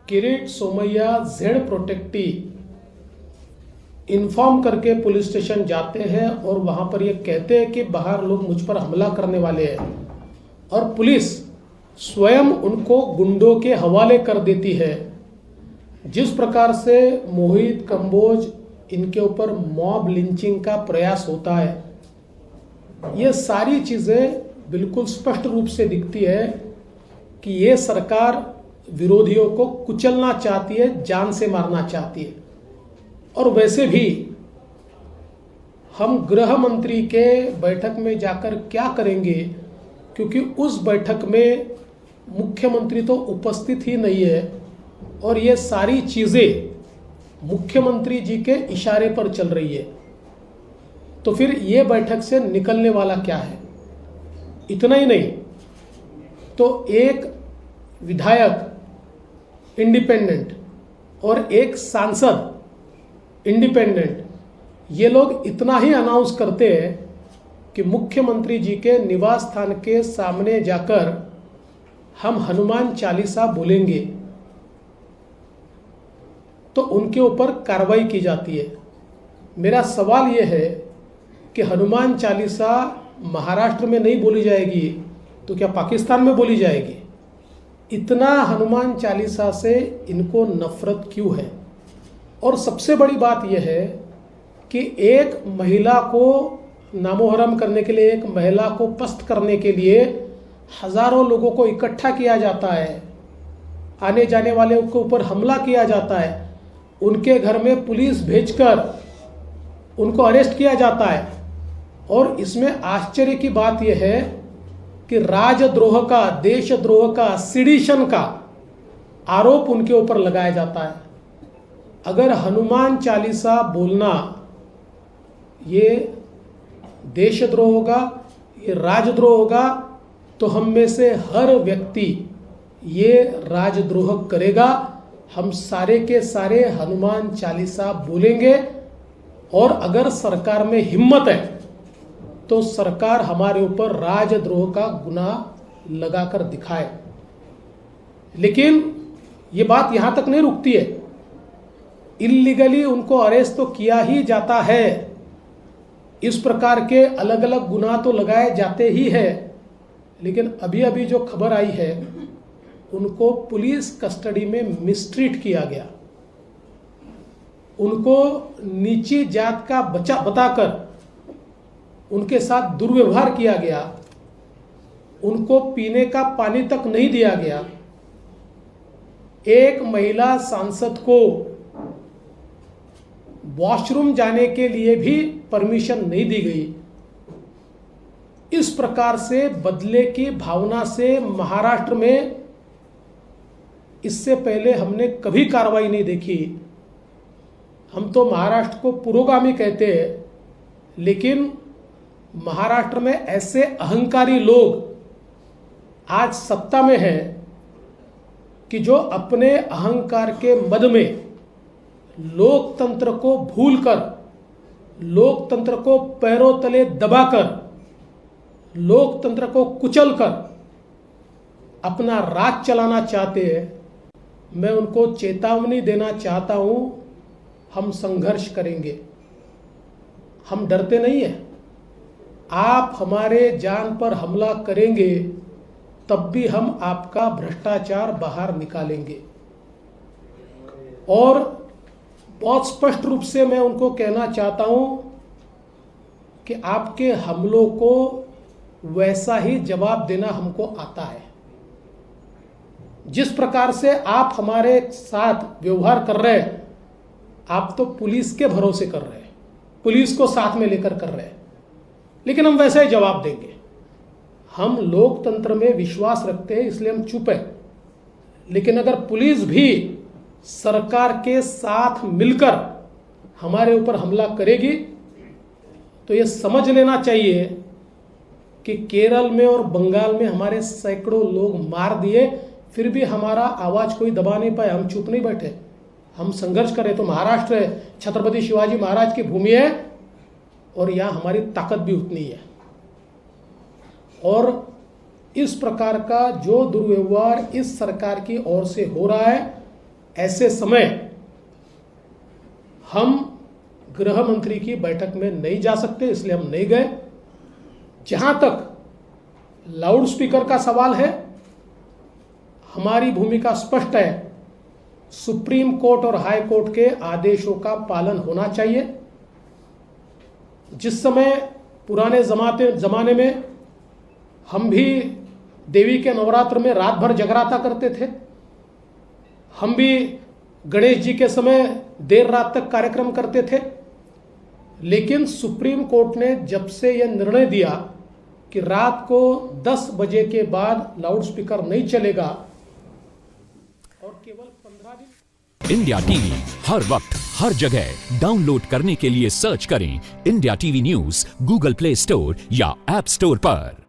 Kirit Somaiya Z protectee inform करके police station जाते हैं और वहां पर ये कहते हैं कि बाहर लोग मुझ पर हमला करने वाले हैं, और पुलिस स्वयं उनको गुंडों के हवाले कर देती है। जिस प्रकार से मोहित कंबोज इनके ऊपर मॉब लिंचिंग का प्रयास होता है, ये सारी चीजें बिल्कुल स्पष्ट रूप से दिखती है कि ये सरकार विरोधियों को कुचलना चाहती है, जान से मारना चाहती है। और वैसे भी हम गृह मंत्री के बैठक में जाकर क्या करेंगे, क्योंकि उस बैठक में मुख्यमंत्री तो उपस्थित ही नहीं है और ये सारी चीजें मुख्यमंत्री जी के इशारे पर चल रही है। तो फिर ये बैठक से निकलने वाला क्या है? इतना ही नहीं तो एक विधायक इंडिपेंडेंट और एक सांसद इंडिपेंडेंट, ये लोग इतना ही अनाउंस करते हैं कि मुख्यमंत्री जी के निवास स्थान के सामने जाकर हम हनुमान चालीसा बोलेंगे तो उनके ऊपर कार्रवाई की जाती है। मेरा सवाल यह है कि हनुमान चालीसा महाराष्ट्र में नहीं बोली जाएगी तो क्या पाकिस्तान में बोली जाएगी? इतना हनुमान चालीसा से इनको नफरत क्यों है? और सबसे बड़ी बात यह है कि एक महिला को नामोहरम करने के लिए, एक महिला को पस्त करने के लिए हजारों लोगों को इकट्ठा किया जाता है, आने जाने वाले के ऊपर हमला किया जाता है, उनके घर में पुलिस भेजकर उनको अरेस्ट किया जाता है। और इसमें आश्चर्य की बात यह है कि राजद्रोह का, देशद्रोह का, सिडिशन का आरोप उनके ऊपर लगाया जाता है। अगर हनुमान चालीसा बोलना ये देशद्रोह होगा, ये राजद्रोह होगा, तो हम में से हर व्यक्ति ये राजद्रोह करेगा। हम सारे के सारे हनुमान चालीसा बोलेंगे और अगर सरकार में हिम्मत है तो सरकार हमारे ऊपर राजद्रोह का गुनाह लगाकर दिखाए। लेकिन ये बात यहां तक नहीं रुकती है, इल्लीगली उनको अरेस्ट तो किया ही जाता है, इस प्रकार के अलग अलग गुनाह तो लगाए जाते ही है। लेकिन अभी अभी जो खबर आई है, उनको पुलिस कस्टडी में मिसट्रीट किया गया, उनको नीची जात का बच्चा बताकर उनके साथ दुर्व्यवहार किया गया, उनको पीने का पानी तक नहीं दिया गया। एक महिला सांसद को वॉशरूम जाने के लिए भी परमिशन नहीं दी गई। इस प्रकार से बदले की भावना से महाराष्ट्र में इससे पहले हमने कभी कार्रवाई नहीं देखी। हम तो महाराष्ट्र को पुरोगामी कहते हैं, लेकिन महाराष्ट्र में ऐसे अहंकारी लोग आज सत्ता में हैं कि जो अपने अहंकार के मद में लोकतंत्र को भूलकर, लोकतंत्र को पैरों तले दबाकर, लोकतंत्र को कुचलकर अपना राज चलाना चाहते हैं। मैं उनको चेतावनी देना चाहता हूं, हम संघर्ष करेंगे, हम डरते नहीं हैं। आप हमारे जान पर हमला करेंगे तब भी हम आपका भ्रष्टाचार बाहर निकालेंगे। और बहुत स्पष्ट रूप से मैं उनको कहना चाहता हूं कि आपके हमलों को वैसा ही जवाब देना हमको आता है। जिस प्रकार से आप हमारे साथ व्यवहार कर रहे हैं, आप तो पुलिस के भरोसे कर रहे हैं, पुलिस को साथ में लेकर कर रहे हैं, लेकिन हम वैसा ही जवाब देंगे। हम लोकतंत्र में विश्वास रखते हैं, इसलिए हम चुप हैं। लेकिन अगर पुलिस भी सरकार के साथ मिलकर हमारे ऊपर हमला करेगी तो ये समझ लेना चाहिए कि केरल में और बंगाल में हमारे सैकड़ों लोग मार दिए, फिर भी हमारा आवाज कोई दबा नहीं पाया। हम चुप नहीं बैठे, हम संघर्ष करें। तो महाराष्ट्र है, छत्रपति शिवाजी महाराज की भूमि है और यहां हमारी ताकत भी उतनी है। और इस प्रकार का जो दुर्व्यवहार इस सरकार की ओर से हो रहा है, ऐसे समय हम गृह मंत्री की बैठक में नहीं जा सकते, इसलिए हम नहीं गए। जहां तक लाउड स्पीकर का सवाल है, हमारी भूमिका स्पष्ट है। सुप्रीम कोर्ट और हाई कोर्ट के आदेशों का पालन होना चाहिए। जिस समय पुराने जमाने में हम भी देवी के नवरात्र में रात भर जगराता करते थे, हम भी गणेश जी के समय देर रात तक कार्यक्रम करते थे, लेकिन सुप्रीम कोर्ट ने जब से यह निर्णय दिया कि रात को 10 बजे के बाद लाउड स्पीकर नहीं चलेगा और केवल 15 दिन। इंडिया टीवी हर वक्त हर जगह डाउनलोड करने के लिए सर्च करें India TV news Google play store या ऐप स्टोर पर।